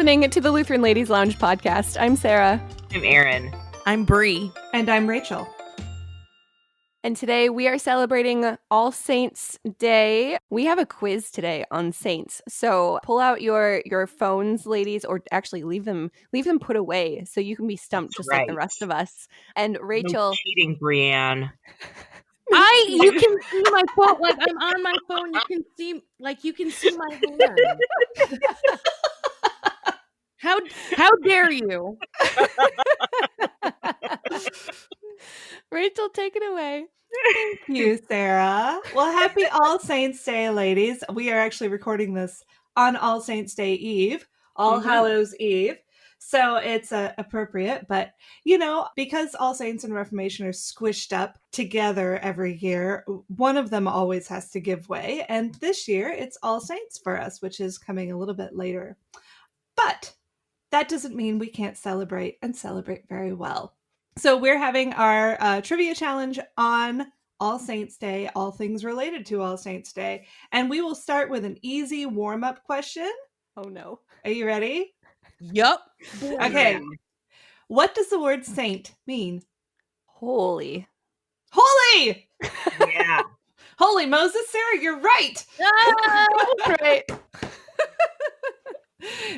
listening to the Lutheran Ladies Lounge podcast. I'm Sarah. I'm Erin. I'm Bree. And I'm Rachel. And today we are celebrating All Saints Day. We have a quiz today on saints. So pull out your phones, ladies, or actually leave them put away so you can be stumped just like the rest of us. And Rachel, No cheating, Brianne. You can see my phone. Like, I'm on my phone. You can see my hand. How dare you? Rachel, take it away. Thank you, Sarah. Well, happy All Saints Day, ladies. We are actually recording this on All Saints Day Eve, All Hallows Eve. So it's appropriate, but because All Saints and Reformation are squished up together every year, one of them always has to give way. And this year it's All Saints for us, which is coming a little bit later. But that doesn't mean we can't celebrate and celebrate very well. So we're having our trivia challenge on All Saints Day, all things related to All Saints Day. And we will start with an easy warm-up question. Oh no. Are you ready? Yup. Okay. What does the word saint mean? Holy. Holy! Yeah. Holy Moses, Sarah, you're right. Right.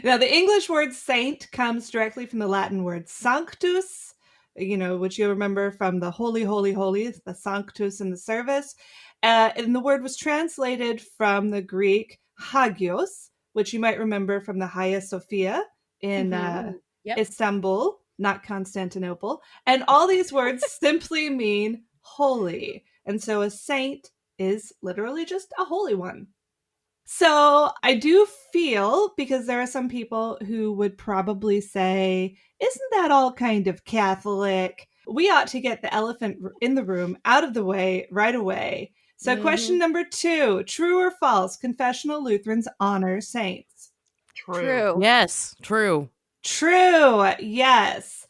Now, the English word saint comes directly from the Latin word sanctus, which you'll remember from the holy, holy, holy, the sanctus in the service. And the word was translated from the Greek hagios, which you might remember from the Hagia Sophia in Istanbul, not Constantinople. And all these words simply mean holy. And so a saint is literally just a holy one. So I do feel, because there are some people who would probably say, isn't that all kind of Catholic? We ought to get the elephant in the room out of the way right away. So question number 2, true or false, confessional Lutherans honor saints? True. Yes, true. True, yes.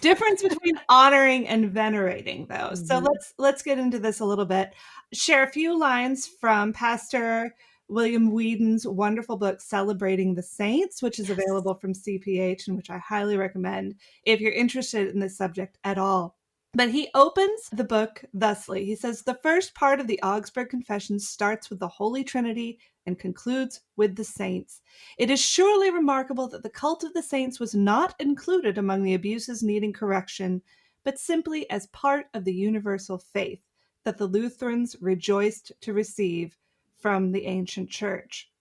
Difference between honoring and venerating, though. So let's get into this a little bit. Share a few lines from Pastor William Whedon's wonderful book, Celebrating the Saints, which is available from CPH and which I highly recommend if you're interested in this subject at all. But he opens the book thusly. He says, the first part of the Augsburg Confession starts with the Holy Trinity and concludes with the saints. It is surely remarkable that the cult of the saints was not included among the abuses needing correction, but simply as part of the universal faith that the Lutherans rejoiced to receive from the ancient church.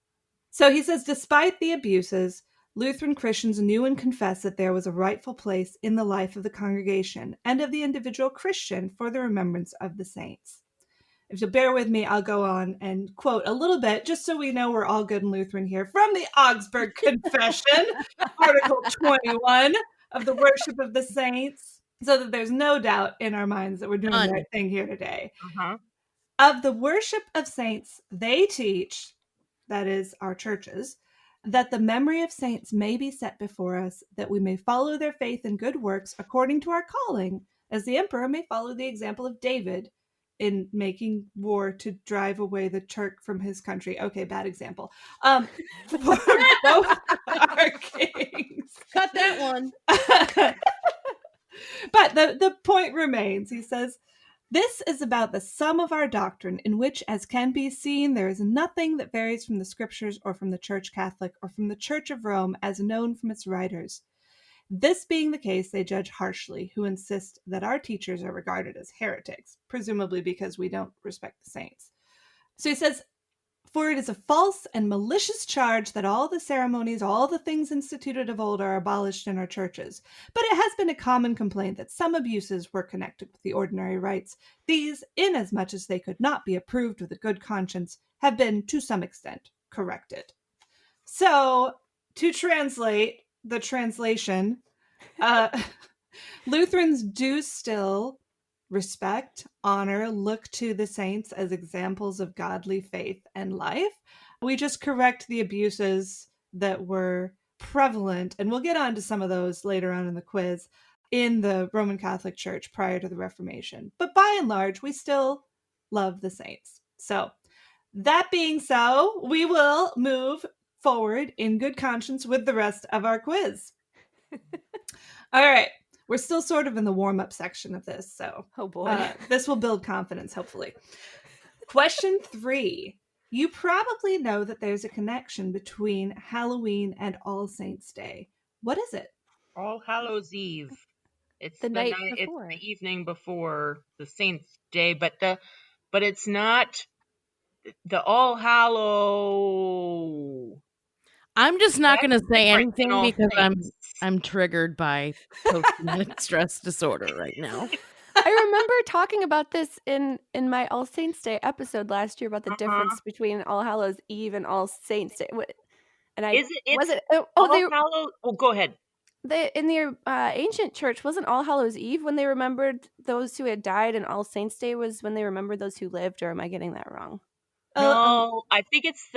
So he says, despite the abuses, Lutheran Christians knew and confessed that there was a rightful place in the life of the congregation and of the individual Christian for the remembrance of the saints. If you'll bear with me, I'll go on and quote a little bit, just so we know we're all good and Lutheran here, from the Augsburg Confession, Article 21 of the Worship of the Saints, so that there's no doubt in our minds that we're doing the right thing here today. Of the worship of saints, they teach, that is, our churches, that the memory of saints may be set before us, that we may follow their faith and good works according to our calling, as the emperor may follow the example of David in making war to drive away the Turk from his country. Okay, bad example. For both our kings. Cut that one. But the point remains. He says, this is about the sum of our doctrine, in which, as can be seen, there is nothing that varies from the Scriptures or from the Church Catholic or from the Church of Rome as known from its writers. This being the case, they judge harshly, who insist that our teachers are regarded as heretics, presumably because we don't respect the saints. So he says, for it is a false and malicious charge that all the ceremonies, all the things instituted of old are abolished in our churches. But it has been a common complaint that some abuses were connected with the ordinary rites. These, inasmuch as they could not be approved with a good conscience, have been, to some extent, corrected. So, to translate the translation, Lutherans do still respect, honor, look to the saints as examples of godly faith and life. We just correct the abuses that were prevalent, and we'll get on to some of those later on in the quiz, in the Roman Catholic Church prior to the Reformation. But by and large, we still love the saints. So that being so, we will move forward in good conscience with the rest of our quiz. All right. We're still sort of in the warm-up section of this, so Oh boy. this will build confidence, hopefully. Question 3. You probably know that there's a connection between Halloween and All Saints' Day. What is it? All Hallows Eve. It's The night it's before. the evening before the Saints' Day, but it's not the All Hallow. I'm just not going to say different than anything All because Saints. I'm triggered by post-traumatic stress disorder right now. I remember talking about this in my All Saints Day episode last year about the difference between All Hallows Eve and All Saints Day. And I Is it? It's was it? All They Hallows. Oh, go ahead. in the ancient church wasn't All Hallows Eve when they remembered those who had died, and All Saints Day was when they remembered those who lived. Or am I getting that wrong? No, I think it's.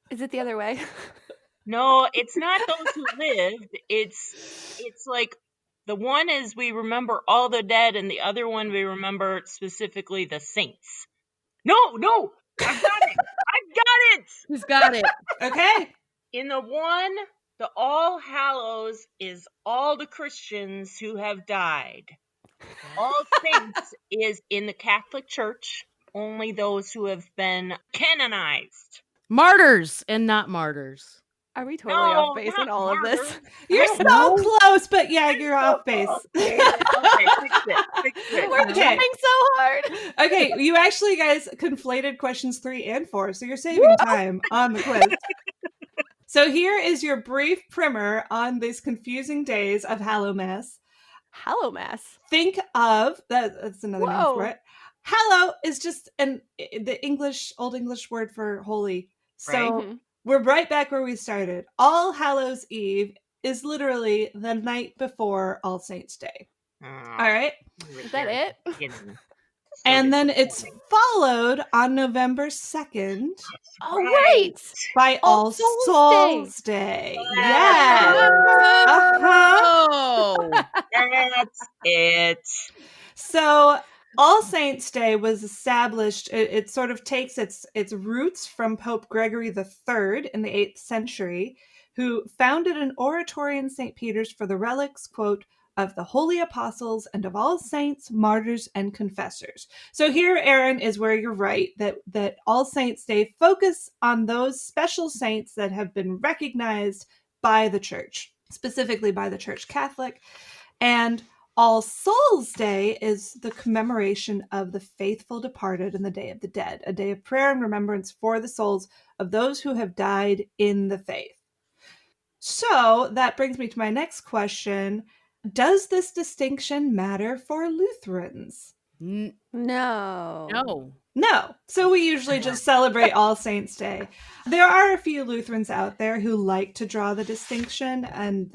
Is it the other way? No, it's not those who lived. It's like the one is we remember all the dead, and the other one we remember specifically the saints. No, I've got it. Who's got it? Okay. In the one, the All Hallows is all the Christians who have died. All Saints is in the Catholic Church, only those who have been canonized. Martyrs and not martyrs. Are we totally off base not on all of this? martyrs. You're so close, but yeah, you're off base. Okay, fix it. We're trying so hard. Okay, you actually guys conflated questions 3 and 4, so you're saving time on the quiz. So here is your brief primer on these confusing days of Hallowmass. Hallowmass. Think of that's another name for it. Hallow is just the Old English word for holy. So Right. we're right back where we started. All Hallows Eve is literally the night before All Saints' Day. All right. Is that it? And then it's followed on November 2nd Oh, right. by All Souls Day. Yes. Oh, That's it. So All Saints' Day was established. It sort of takes its roots from Pope Gregory III in the 8th century, who founded an oratory in St. Peter's for the relics, quote, of the holy apostles and of all saints, martyrs, and confessors. So here, Erin, is where you're right, that All Saints' Day focus on those special saints that have been recognized by the church, specifically by the Church Catholic. And All Souls' Day is the commemoration of the faithful departed and the Day of the Dead, a day of prayer and remembrance for the souls of those who have died in the faith. So that brings me to my next question. Does this distinction matter for Lutherans? No. No. So we usually just celebrate All Saints' Day. There are a few Lutherans out there who like to draw the distinction, and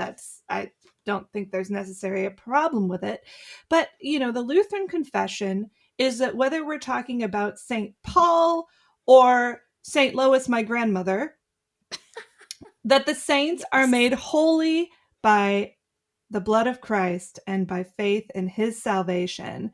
I don't think there's necessarily a problem with it. But, the Lutheran confession is that whether we're talking about St. Paul or St. Lois, my grandmother, that the saints are made holy by the blood of Christ and by faith in his salvation.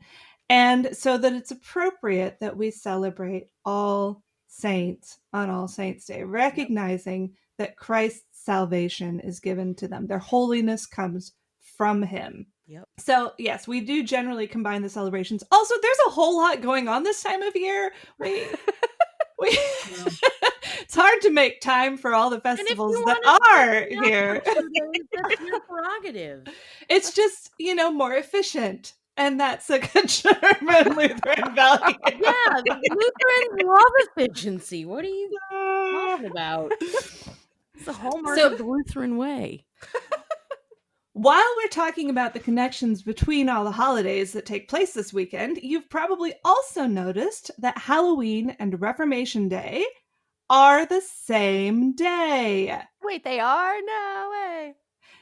And so that it's appropriate that we celebrate all saints on All Saints' Day, recognizing that Christ's salvation is given to them. Their holiness comes from him. Yep. So, yes, we do generally combine the celebrations. Also, there's a whole lot going on this time of year. It's hard to make time for all the festivals that are here. That's your prerogative. It's just, more efficient. And that's a good German Lutheran value. Yeah, Lutherans love efficiency. What are you talking about? It's the hallmark of the Lutheran way. While we're talking about the connections between all the holidays that take place this weekend, you've probably also noticed that Halloween and Reformation Day are the same day. Wait, they are? No way.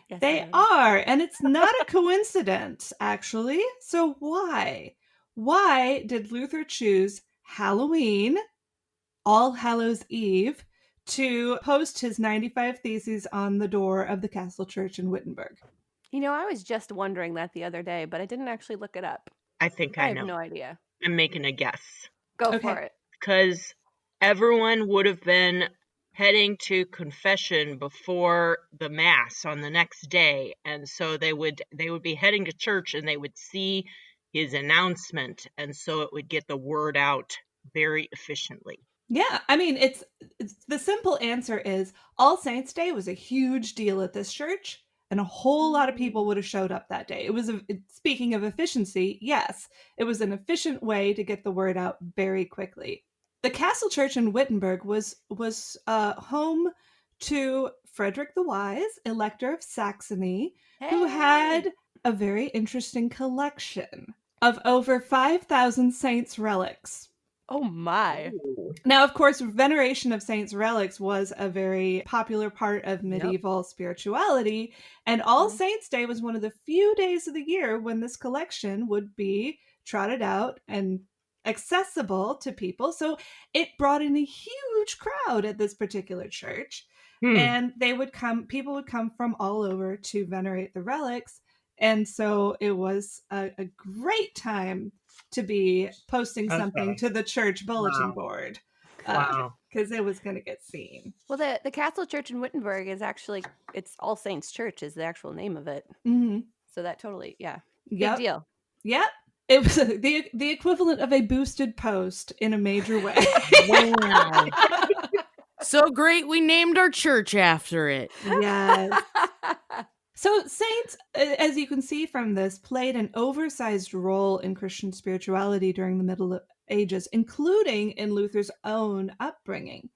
Yes, They are, and it's not a coincidence, actually. So why? Why did Luther choose Halloween, All Hallows Eve, to post his 95 Theses on the door of the Castle Church in Wittenberg? I was just wondering that the other day, but I didn't actually look it up. I think I know. I have no idea. I'm making a guess. Go for it. Because everyone would have been heading to confession before the mass on the next day, and so they would be heading to church, and they would see his announcement, and so it would get the word out very efficiently. Yeah, I mean, it's the simple answer is All Saints Day was a huge deal at this church, and a whole lot of people would have showed up that day. It was speaking of efficiency, yes, it was an efficient way to get the word out very quickly. The castle church in Wittenberg was home to Frederick the Wise, Elector of Saxony, who had a very interesting collection of over 5,000 saints' relics. Oh my. Ooh. Now, of course, veneration of saints' relics was a very popular part of medieval spirituality, and All Saints' Day was one of the few days of the year when this collection would be trotted out and accessible to people. So it brought in a huge crowd at this particular church, and people would come from all over to venerate the relics. And so it was a great time to be posting something to the church bulletin board. Because it was going to get seen. Well, the Castle Church in Wittenberg is actually, it's All Saints Church is the actual name of it. Mm-hmm. So that totally, big deal. Yep. It was the equivalent of a boosted post in a major way. Wow. So great, we named our church after it. Yes. So saints, as you can see from this, played an oversized role in Christian spirituality during the Middle Ages, including in Luther's own upbringing.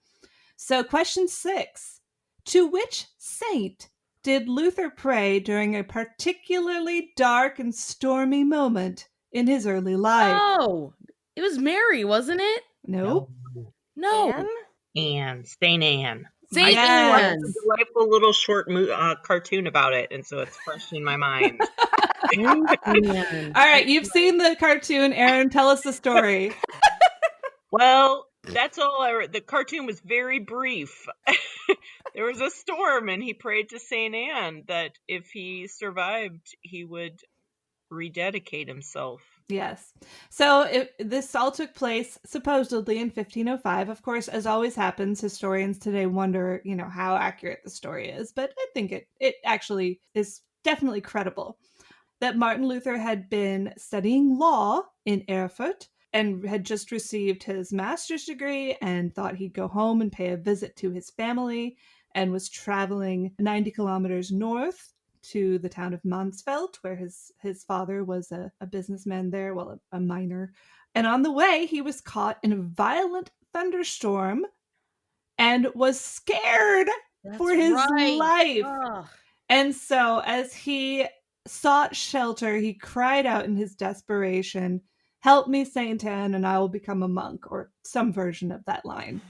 So question 6, to which saint did Luther pray during a particularly dark and stormy moment in his early life? Oh, it was Mary, wasn't it? Nope. No. Anne, Saint Anne. Saint Yes. Anne. There's a delightful little short cartoon about it, and so it's fresh in my mind. Anne. All right, you've seen the cartoon. Erin, tell us the story. Well, that's all I read. The cartoon was very brief. There was a storm, and he prayed to Saint Anne that if he survived, he would rededicate himself. Yes. So this all took place supposedly in 1505. Of course, as always happens, historians today wonder, how accurate the story is. But I think it actually is definitely credible. That Martin Luther had been studying law in Erfurt and had just received his master's degree and thought he'd go home and pay a visit to his family, and was traveling 90 kilometers north to the town of Mansfeld, where his father was a businessman there, a miner. And on the way, he was caught in a violent thunderstorm and was scared for his life. Ugh. And so as he sought shelter, he cried out in his desperation, "Help me, Saint Anne, and I will become a monk," or some version of that line.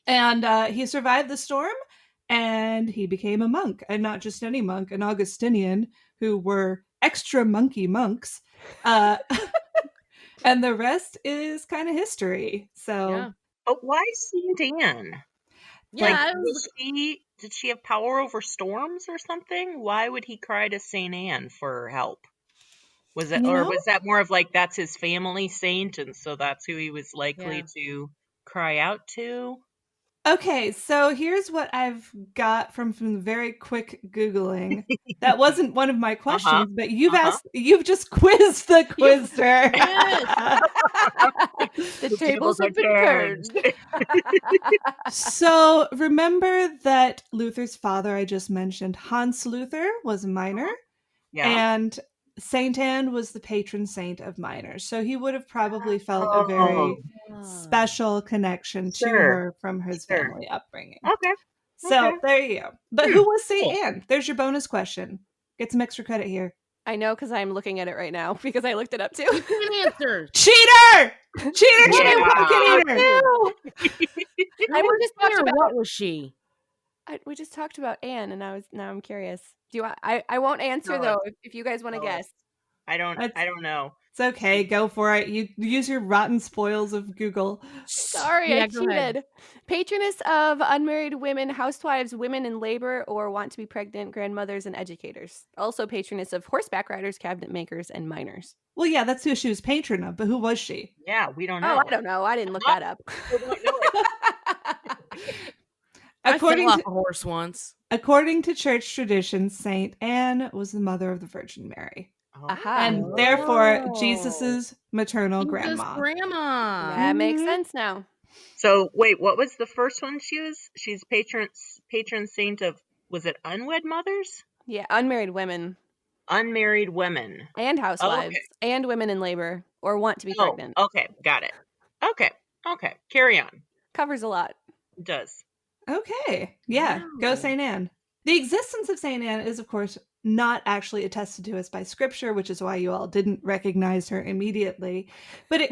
And he survived the storm, and he became a monk, and not just any monk, an Augustinian, who were extra monkey monks. And the rest is kind of history. So, But why Saint Anne? Yeah, Did she have power over storms or something? Why would he cry to Saint Anne for help? Was it, or was that more of like that's his family saint, and so that's who he was likely to cry out to? okay, so here's what I've got from very quick Googling. That wasn't one of my questions, but you've just quizzed the quizzer. The tables have been turned. So remember that Luther's father I just mentioned, Hans Luther, was a miner, and Saint Anne was the patron saint of miners. So he would have probably felt a very special connection to her from his family upbringing. Okay. So there you go. But who was Saint Anne? There's your bonus question. Get some extra credit here. I know, because I'm looking at it right now because I looked it up too. Good answer. Cheater! Cheater! I was just talking about what was she? we just talked about Anne, and now I'm curious. Do you? I won't answer though if you guys want to guess. I don't know. It's okay. Go for it. You use your rotten spoils of Google. Sorry, I cheated. Patroness of unmarried women, housewives, women in labor, or want to be pregnant, grandmothers, and educators. Also patroness of horseback riders, cabinet makers, and miners. Well, yeah, that's who she was patron of, but who was she? Yeah, we don't know. Oh, I don't know. I didn't look that up. I fell According off to a horse once. according to church tradition, Saint Anne was the mother of the Virgin Mary, Aha. and therefore Oh. Jesus's maternal Jesus' grandma. grandma. That makes Mhm. sense now. So wait, what was the first one she was? She's patron saint of, was it unwed mothers? Yeah, unmarried women Unmarried women. and housewives Okay. and women in labor or want to be pregnant. Okay, got it. Okay, carry on. Covers a lot. It does. Okay. Yeah. Go Wow. St. Anne. The existence of St. Anne is, of course, not actually attested to us by scripture, which is why you all didn't recognize her immediately. But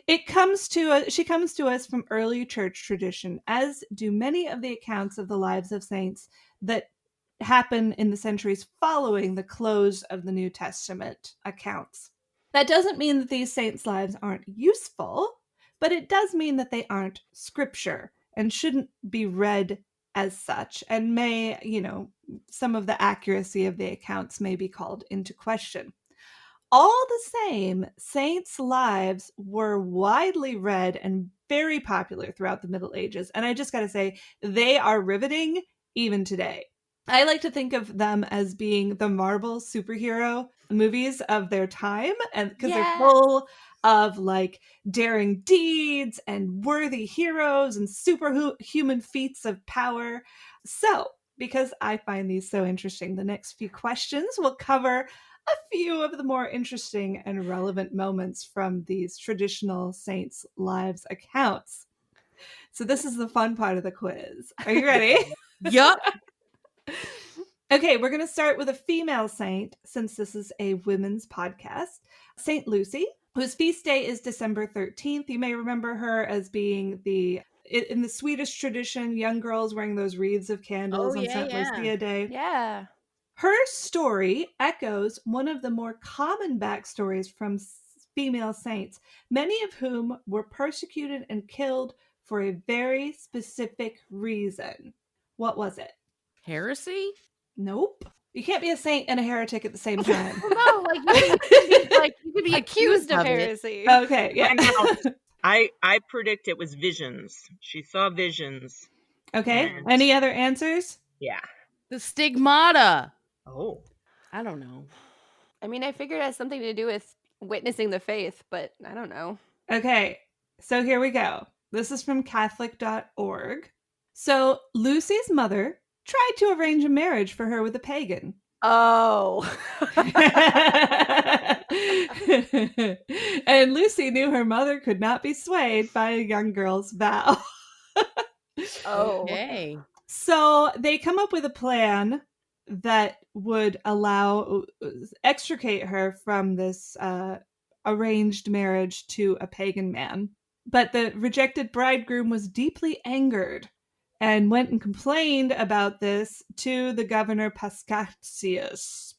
she comes to us from early church tradition, as do many of the accounts of the lives of saints that happen in the centuries following the close of the New Testament accounts. That doesn't mean that these saints' lives aren't useful, but it does mean that they aren't scripture and shouldn't be read as such, and may, some of the accuracy of the accounts may be called into question. All the same, saints' lives were widely read and very popular throughout the Middle Ages, and I just gotta say, they are riveting even today. I like to think of them as being the Marvel superhero movies of their time, and because they're full of like daring deeds and worthy heroes and superhuman feats of power. So, because I find these so interesting, the next few questions will cover a few of the more interesting and relevant moments from these traditional saints' lives accounts. So this is the fun part of the quiz. Are you ready? Yup. Okay, we're going to start with a female saint, since this is a women's podcast. Saint Lucy, whose feast day is December 13th. You may remember her as being in the Swedish tradition, young girls wearing those wreaths of candles on St. Lucia Day. Yeah. Her story echoes one of the more common backstories from female saints, many of whom were persecuted and killed for a very specific reason. What was it? Heresy? Nope. You can't be a saint and a heretic at the same time. No, you could be Accused of it. heresy. Okay, yeah. I predict it was visions. She saw visions. Okay. And- Any other answers? Yeah. The stigmata. Oh. I don't know. I mean, I figured it has something to do with witnessing the faith, but I don't know. Okay. So here we go. This is from Catholic.org. So Lucy's mother tried to arrange a marriage for her with a pagan. Oh. And Lucy knew her mother could not be swayed by a young girl's vow. Oh. Okay. So they come up with a plan that would extricate her from this arranged marriage to a pagan man. But the rejected bridegroom was deeply angered and went and complained about this to the governor Pascasius.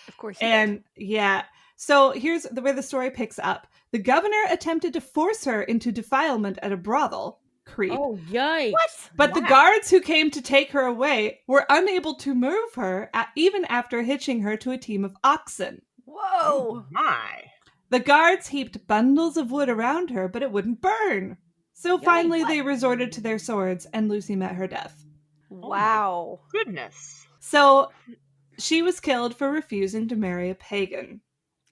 Of course he And yeah, so here's where the story picks up. The governor attempted to force her into defilement at a brothel. Creep. Oh, yikes. What? But the guards who came to take her away were unable to move her, even after hitching her to a team of oxen. Whoa. Oh my. The guards heaped bundles of wood around her, but it wouldn't burn. So finally they resorted to their swords, and Lucy met her death. Wow. Goodness. So she was killed for refusing to marry a pagan.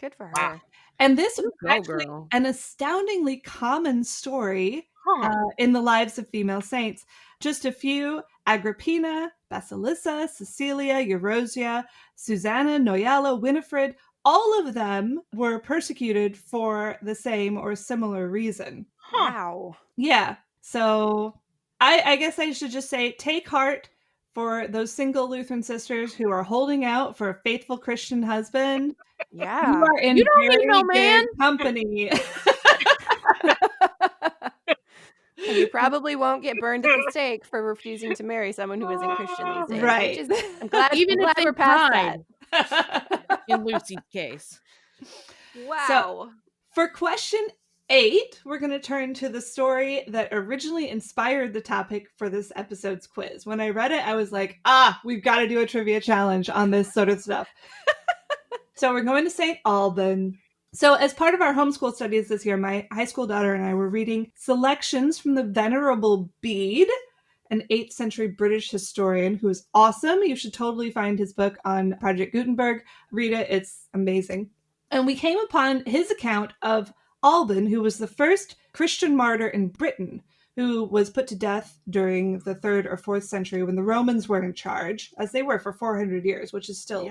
Good for her. Wow. And this was Go, actually girl. an astoundingly common story Huh. in the lives of female saints. Just a few: Agrippina, Basilissa, Cecilia, Eurosia, Susanna, Noyella, Winifred. All of them were persecuted for the same or similar reason. Huh. Wow. Yeah. So I guess I should just say, take heart for those single Lutheran sisters who are holding out for a faithful Christian husband. Yeah. You are in You don't need very no good man. company. And you probably won't get burned at the stake for refusing to marry someone who isn't Christian these days. Right. Which is, I'm glad, Even I'm if glad they we're past tried. In Lucy's case. that. Wow. For question 8, we're going to turn to the story that originally inspired the topic for this episode's quiz. When I read it, I was like, we've got to do a trivia challenge on this sort of stuff. So we're going to St. Alban. So as part of our homeschool studies this year, my high school daughter and I were reading selections from the Venerable Bede. an 8th century British historian who is awesome. You should totally find his book on Project Gutenberg. Read it. It's amazing. And we came upon his account of Alban, who was the first Christian martyr in Britain, who was put to death during the 3rd or 4th century when the Romans were in charge, as they were for 400 years, which is still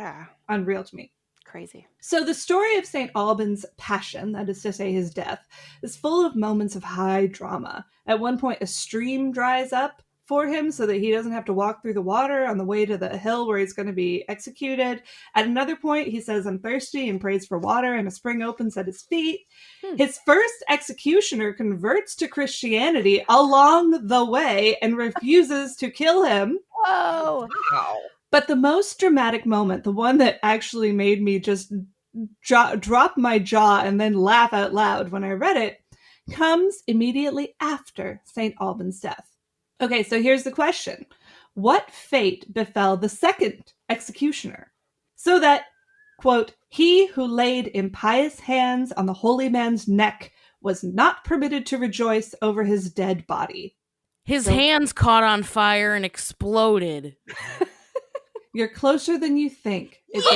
unreal to me. Crazy. So the story of St. Alban's passion, that is to say his death, is full of moments of high drama. At one point, a stream dries up for him so that he doesn't have to walk through the water on the way to the hill where he's going to be executed. At another point, he says, "I'm thirsty," and prays for water, and a spring opens at his feet. His first executioner converts to Christianity along the way and refuses to kill him. Whoa! Wow. But the most dramatic moment, the one that actually made me just drop my jaw and then laugh out loud when I read it, comes immediately after St. Alban's death. Okay, so here's the question. What fate befell the second executioner? So that, quote, "he who laid impious hands on the holy man's neck was not permitted to rejoice over his dead body." His hands caught on fire and exploded. You're closer than you think. It's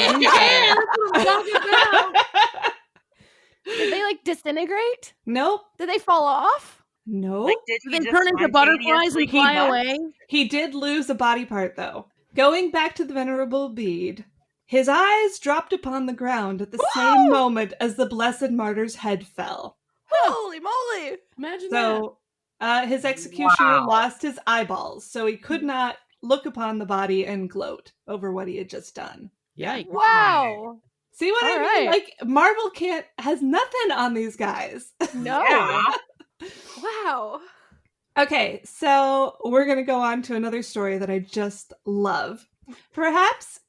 Did they like disintegrate? Nope. Did they fall off? Nope. Like, did he They just turn into butterflies spontaneously and fly heat up? away. He did lose a body part, though. Going back to the Venerable Bede, his eyes dropped upon the ground at the same moment as the Blessed Martyr's head fell. Holy moly! Imagine So his executioner lost his eyeballs, so he could not look upon the body and gloat over what he had just done. that. Yikes. Wow! See what I mean? Like, Marvel has nothing on these guys. No! Yeah. Wow! Okay, so we're going to go on to another story that I just love. Perhaps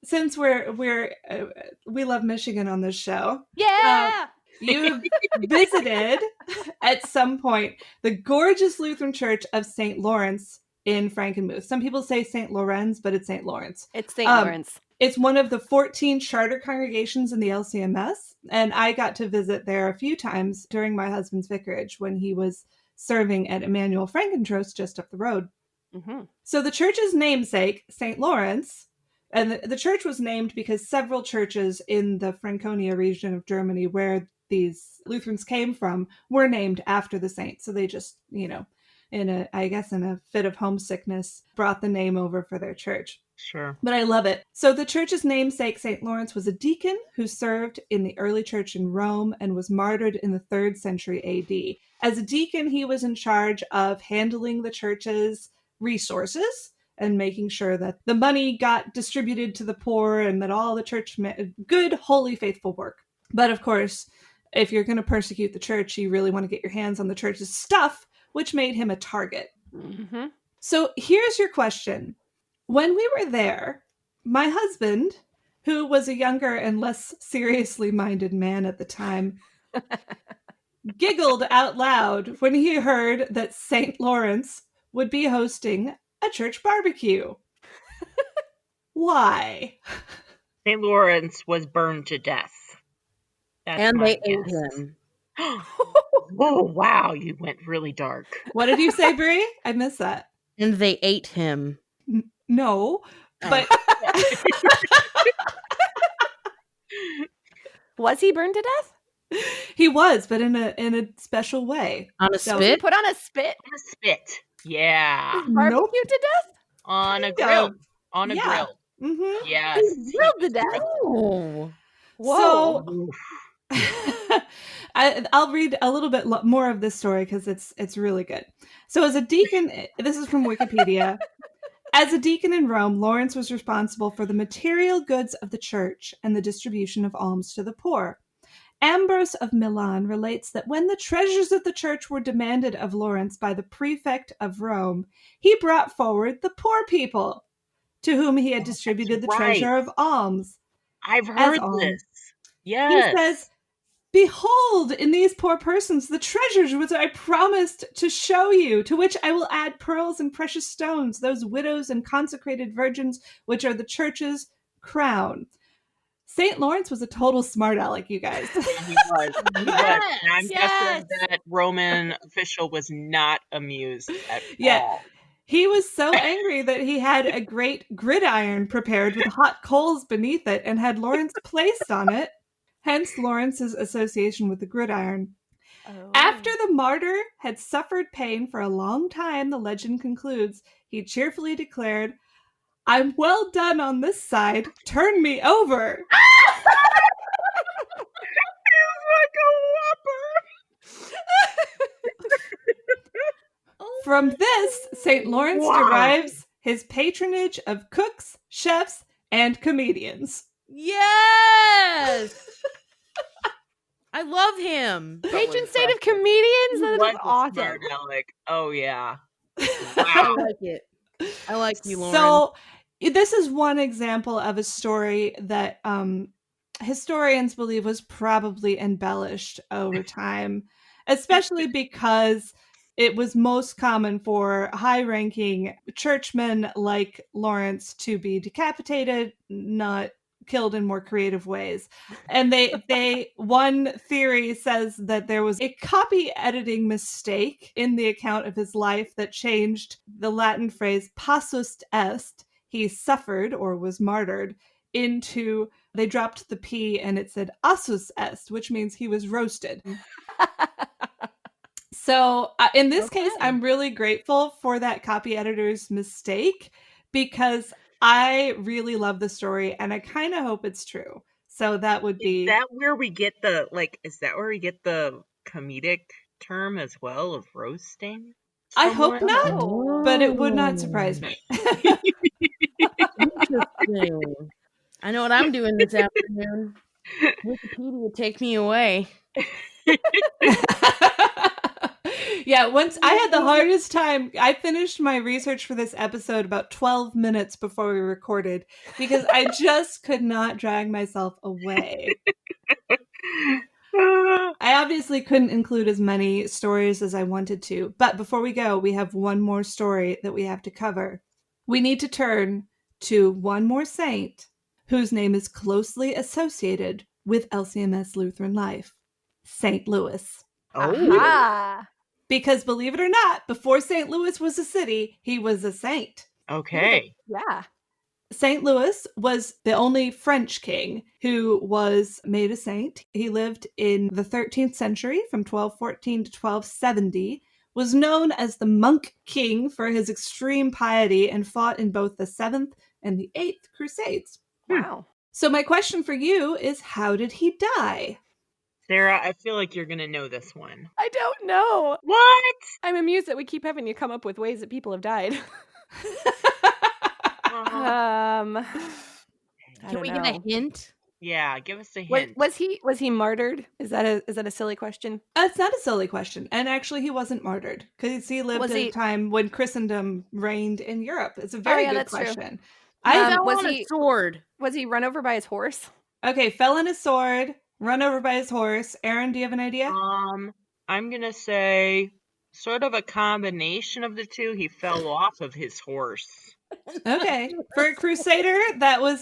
since we love Michigan on this show, Yeah! you've visited at some point the gorgeous Lutheran Church of St. Lawrence in Frankenmuth. Some people say St. Lorenz, but it's St. Lawrence. It's St. Lawrence. It's one of the 14 charter congregations in the LCMS, and I got to visit there a few times during my husband's vicarage when he was serving at Emmanuel Frankentrost just up the road. Mm-hmm. So the church's namesake, St. Lawrence, and the church was named because several churches in the Franconia region of Germany where these Lutherans came from were named after the saint. So they just, in a fit of homesickness, brought the name over for their church. Sure. But I love it. So the church's namesake, St. Lawrence, was a deacon who served in the early church in Rome and was martyred in the 3rd century AD. As a deacon, he was in charge of handling the church's resources and making sure that the money got distributed to the poor and that all the church good, holy, faithful work. But of course, if you're going to persecute the church, you really want to get your hands on the church's stuff, which made him a target. Mm-hmm. So here's your question. When we were there, my husband, who was a younger and less seriously minded man at the time, giggled out loud when he heard that St. Lawrence would be hosting a church barbecue. Why? St. Lawrence was burned to death. That's And my they ate guess. him. Oh, wow. You went really dark. What did you say, Brie? I missed that. And they ate him. No, but Was he burned to death? he was, but in a special way. On a So- spit? Put on a spit? On a spit. Yeah. Barbecue Nope. to death? On a Kind grill. of. On a Yeah. grill. Mm-hmm. Yes. Grilled to death? Oh. Whoa. Oof. I'll read a little bit more of this story because it's really good. So as a deacon, this is from Wikipedia. As a deacon in Rome, Lawrence was responsible for the material goods of the church and the distribution of alms to the poor. Ambrose of Milan relates that when the treasures of the church were demanded of Lawrence by the prefect of Rome, he brought forward the poor people, to whom he had distributed the right. treasure of alms. I've heard alms. this. He Yes. says, "Behold, in these poor persons, the treasures which I promised to show you, to which I will add pearls and precious stones, those widows and consecrated virgins, which are the church's crown." St. Lawrence was a total smart aleck, you guys. He was. He was. And I'm Yes. guessing that Roman official was not amused at Yeah. all. He was so angry that he had a great gridiron prepared with hot coals beneath it and had Lawrence placed on it. Hence Lawrence's association with the gridiron. Oh. After the martyr had suffered pain for a long time, the legend concludes, he cheerfully declared, "I'm well done on this side. Turn me over." From this, St. Lawrence derives his patronage of cooks, chefs, and comedians. Yes! I love him. Patron saint of comedians? That is awesome. Smart Alec. Oh, yeah. I like it. I like you, Lauren. So, this is one example of a story that historians believe was probably embellished over time, especially because it was most common for high-ranking churchmen like Lawrence to be decapitated, not killed in more creative ways. And one theory says that there was a copy editing mistake in the account of his life that changed the Latin phrase passus est, he suffered or was martyred, into they dropped the P and it said assus est, which means he was roasted. So in this case, I'm really grateful for that copy editor's mistake because I really love the story and I kind of hope it's true. So that would be... Is that where we get the comedic term as well of roasting? I hope not, but it would not surprise me. Interesting. I know what I'm doing this afternoon. Wikipedia, take me away. Yeah, once I had the hardest time. I finished my research for this episode about 12 minutes before we recorded because I just could not drag myself away. I obviously couldn't include as many stories as I wanted to, but before we go, we have one more story that we have to cover. We need to turn to one more saint whose name is closely associated with LCMS Lutheran life, St. Louis. Ah. Because believe it or not, before St. Louis was a city, he was a saint. Okay. Yeah. St. Louis was the only French king who was made a saint. He lived in the 13th century from 1214 to 1270, was known as the Monk King for his extreme piety and fought in both the 7th and the 8th Crusades. Wow. So my question for you is, how did he die? Sarah, I feel like you're going to know this one. I don't know. What? I'm amused that we keep having you come up with ways that people have died. Can we get a hint? Yeah, give us a hint. Was he martyred? Is that a silly question? It's not a silly question. And actually, he wasn't martyred because he lived at a time when Christendom reigned in Europe. It's a very good question. Was he a sword? Was he run over by his horse? Okay, fell on his sword, run over by his horse. Erin, do you have an idea? I'm going to say sort of a combination of the two. He fell off of his horse. Okay. For a crusader, that was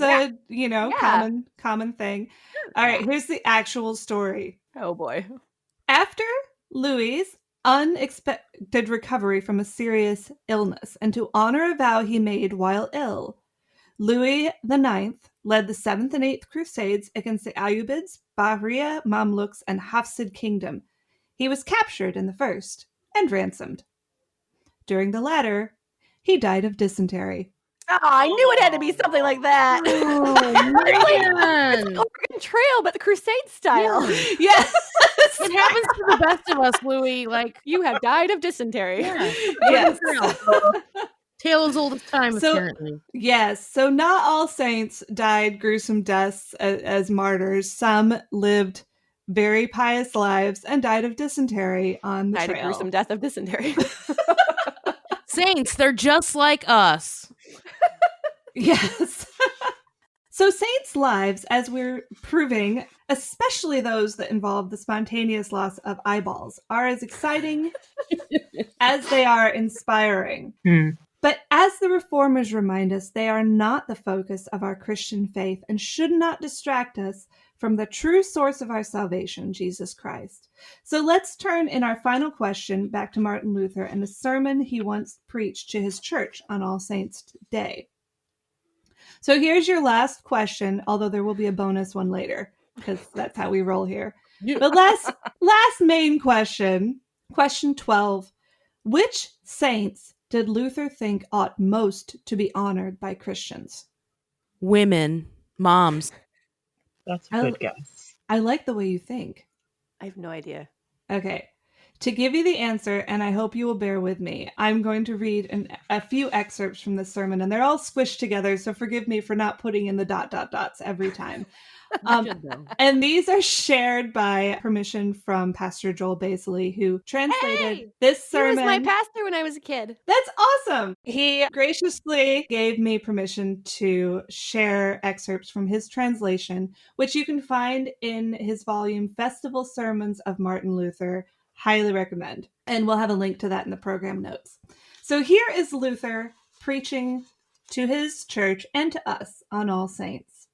common thing. All right, here's the actual story. Oh boy. After Louis' unexpected recovery from a serious illness, and to honor a vow he made while ill, Louis IX led the 7th and 8th Crusades against the Ayyubids, Bahriya, Mamluks, and Hafsid Kingdom. He was captured in the first and ransomed. During the latter, he died of dysentery. Oh, I knew it had to be something like that. Oh, man. Like Oregon Trail, but the Crusade style. Yeah. Yes. It happens to the best of us, Louis. Like, you have died of dysentery. Yeah. Yes. Tale as old as time, apparently. Yes. So not all saints died gruesome deaths as martyrs. Some lived very pious lives and died of dysentery on the trail. Died a gruesome death of dysentery. Saints, they're just like us. Yes. So saints' lives, as we're proving, especially those that involve the spontaneous loss of eyeballs, are as exciting as they are inspiring. But as the Reformers remind us, they are not the focus of our Christian faith and should not distract us from the true source of our salvation, Jesus Christ. So let's turn in our final question back to Martin Luther and a sermon he once preached to his church on All Saints' Day. So here's your last question, although there will be a bonus one later, because that's how we roll here. But last main question, question 12. Which saints did Luther think ought most to be honored by Christians? Women, moms. That's a good guess. I like the way you think. I have no idea. Okay. To give you the answer, and I hope you will bear with me, I'm going to read a few excerpts from the sermon, and they're all squished together, so forgive me for not putting in the ... every time. And these are shared by permission from Pastor Joel Basley, who translated this sermon. He was my pastor when I was a kid. That's awesome. He graciously gave me permission to share excerpts from his translation, which you can find in his volume, Festival Sermons of Martin Luther. Highly recommend. And we'll have a link to that in the program notes. So here is Luther preaching to his church and to us on All Saints.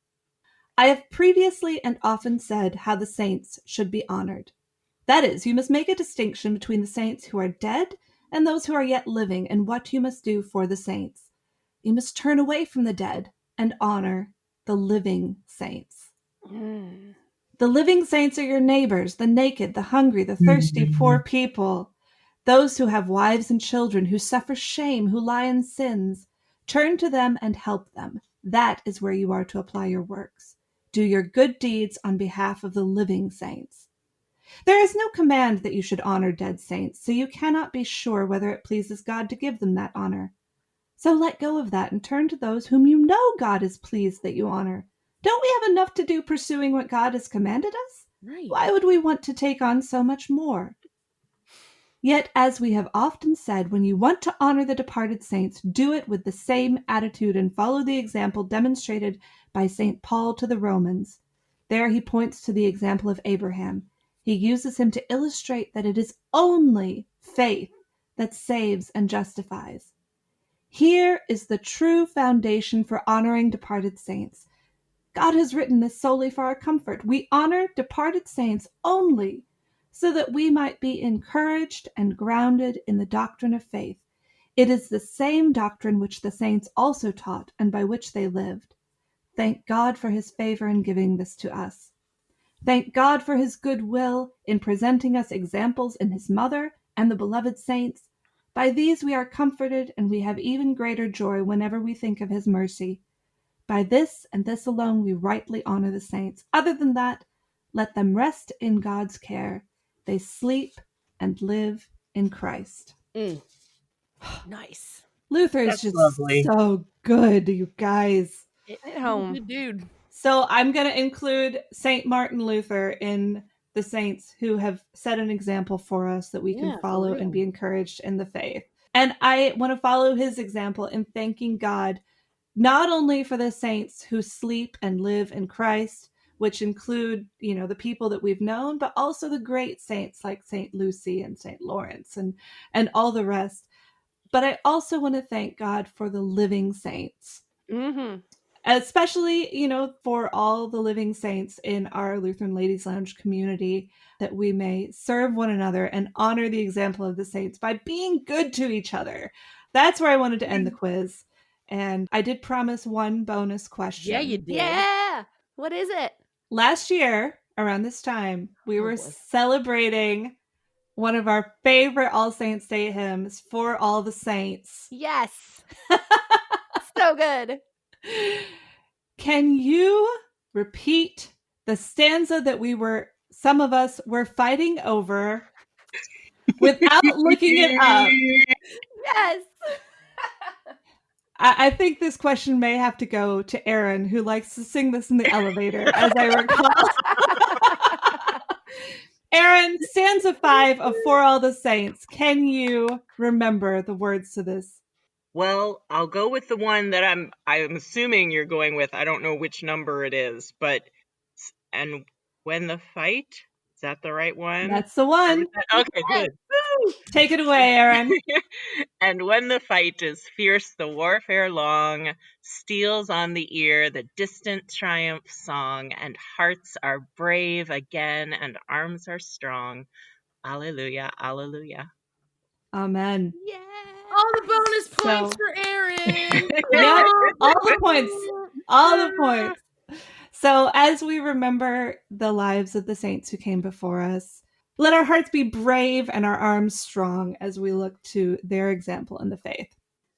I have previously and often said how the saints should be honored. That is, you must make a distinction between the saints who are dead and those who are yet living, and what you must do for the saints. You must turn away from the dead and honor the living saints. The living saints are your neighbors, the naked, the hungry, the thirsty, poor people, those who have wives and children, who suffer shame, who lie in sins. Turn to them and help them. That is where you are to apply your works. Do your good deeds on behalf of the living saints. There is no command that you should honor dead saints, so you cannot be sure whether it pleases God to give them that honor. So let go of that and turn to those whom you know God is pleased that you honor. Don't we have enough to do pursuing what God has commanded us? Right. Why would we want to take on so much more? Yet, as we have often said, when you want to honor the departed saints, do it with the same attitude and follow the example demonstrated by St. Paul to the Romans. There he points to the example of Abraham. He uses him to illustrate that it is only faith that saves and justifies. Here is the true foundation for honoring departed saints. God has written this solely for our comfort. We honor departed saints only so that we might be encouraged and grounded in the doctrine of faith. It is the same doctrine which the saints also taught and by which they lived. Thank God for his favor in giving this to us. Thank God for his good will in presenting us examples in his mother and the beloved saints. By these we are comforted, and we have even greater joy whenever we think of his mercy. By this and this alone we rightly honor the saints. Other than that, let them rest in God's care. They sleep and live in Christ. Nice. Luther is That's just lovely. so good, you guys. At home. Good dude. So I'm going to include St. Martin Luther in the saints who have set an example for us that we can for follow real. and be encouraged in the faith. And I want to follow his example in thanking God, not only for the saints who sleep and live in Christ, which include, the people that we've known, but also the great saints like St. Lucy and St. Lawrence and all the rest. But I also want to thank God for the living saints. Mm-hmm. Especially, for all the living saints in our Lutheran Ladies Lounge community, that we may serve one another and honor the example of the saints by being good to each other. That's where I wanted to end the quiz. And I did promise one bonus question. Yeah, you did. Yeah. What is it? Last year, around this time, we were boy. celebrating one of our favorite All Saints Day hymns, For All the Saints. Yes. So good. Can you repeat the stanza that some of us were fighting over without looking it up? Yes. I think this question may have to go to Erin, who likes to sing this in the elevator, as I recall. Erin, stanza 5 of For All the Saints. Can you remember the words to this? Well, I'll go with the one that I'm assuming you're going with. I don't know which number it is, but and when the fight, is that the right one? That's the one. Okay, good. Woo! Take it away, Erin. And when the fight is fierce, the warfare long, steals on the ear the distant triumph song, and hearts are brave again, and arms are strong. Alleluia, alleluia. Amen. Yeah. All the bonus points So- for Erin. Yeah, all the points. All the points. So as we remember the lives of the saints who came before us, let our hearts be brave and our arms strong as we look to their example in the faith.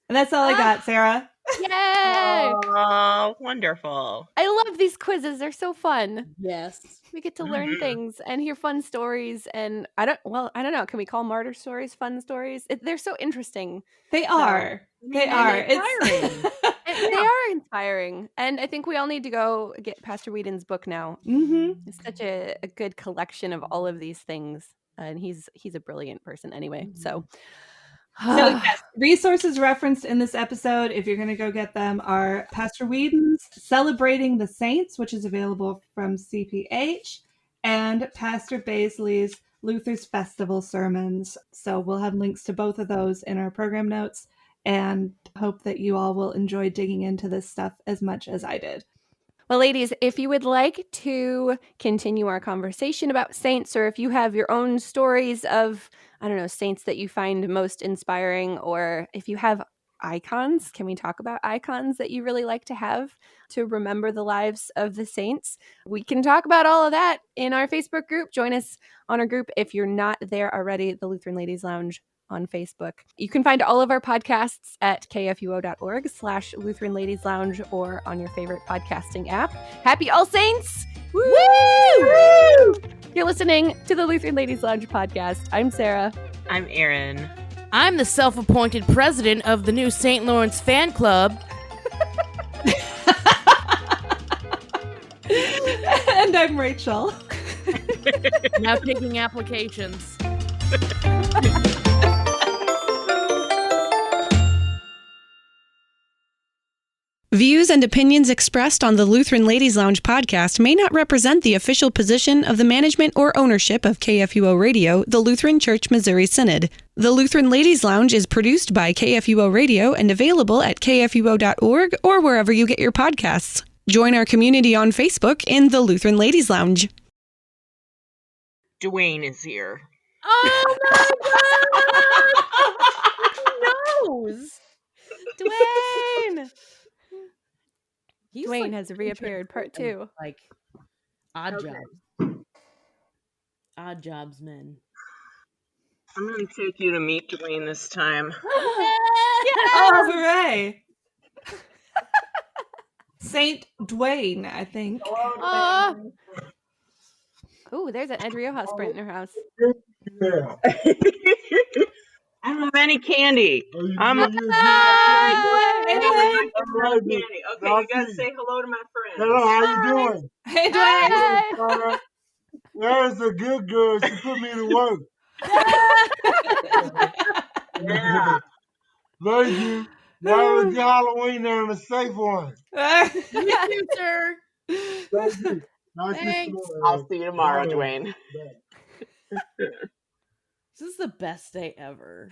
And that's all I got, Sarah. Yay! Oh, wonderful. I love these quizzes. They're so fun. Yes. We get to learn things and hear fun stories. And I don't know. Can we call martyr stories fun stories? They're so interesting. They are. They and are. inspiring. They are inspiring. And I think we all need to go get Pastor Whedon's book now. Mm-hmm. It's such a good collection of all of these things. And he's a brilliant person anyway. So So yes, resources referenced in this episode, if you're going to go get them, are Pastor Whedon's Celebrating the Saints, which is available from CPH, and Pastor Baisley's Luther's Festival Sermons. So we'll have links to both of those in our program notes, and hope that you all will enjoy digging into this stuff as much as I did. Well, ladies, if you would like to continue our conversation about saints, or if you have your own stories of, I don't know, saints that you find most inspiring, or if you have icons, can we talk about icons that you really like to have to remember the lives of the saints? We can talk about all of that in our Facebook group. Join us on our group if you're not there already, the Lutheran Ladies Lounge on Facebook. You can find all of our podcasts at kfuo.org/Lutheran Ladies Lounge or on your favorite podcasting app. Happy All Saints! Woo! Woo! You're listening to the Lutheran Ladies Lounge podcast. I'm Sarah. I'm Erin. I'm the self-appointed president of the new St. Lawrence fan club. And I'm Rachel. Now taking applications. Views and opinions expressed on the Lutheran Ladies Lounge podcast may not represent the official position of the management or ownership of KFUO Radio, the Lutheran Church Missouri Synod. The Lutheran Ladies Lounge is produced by KFUO Radio and available at kfuo.org or wherever you get your podcasts. Join our community on Facebook in the Lutheran Ladies Lounge. Dwayne is here. Oh my God! He knows. Dwayne! He's Dwayne like has reappeared, part 2. Like odd Okay. jobs. Odd jobs men. I'm going to take you to meet Dwayne this time. Oh, hooray! Saint Dwayne, I think. Oh, there's an Ed Rioja sprint in her house. Yeah. I don't have any candy. I'm Hey, candy. Okay, you got to say hello to my friends. hello, how you doing? Hey, Dwayne! Sarah? There's a good girl. She put me to work. Yeah. Thank you. Y'all was your Halloween there in a safe one. You too, sir. Thank you. Nice to Thanks. see you. I'll see you tomorrow, Bye. Dwayne. This is the best day ever.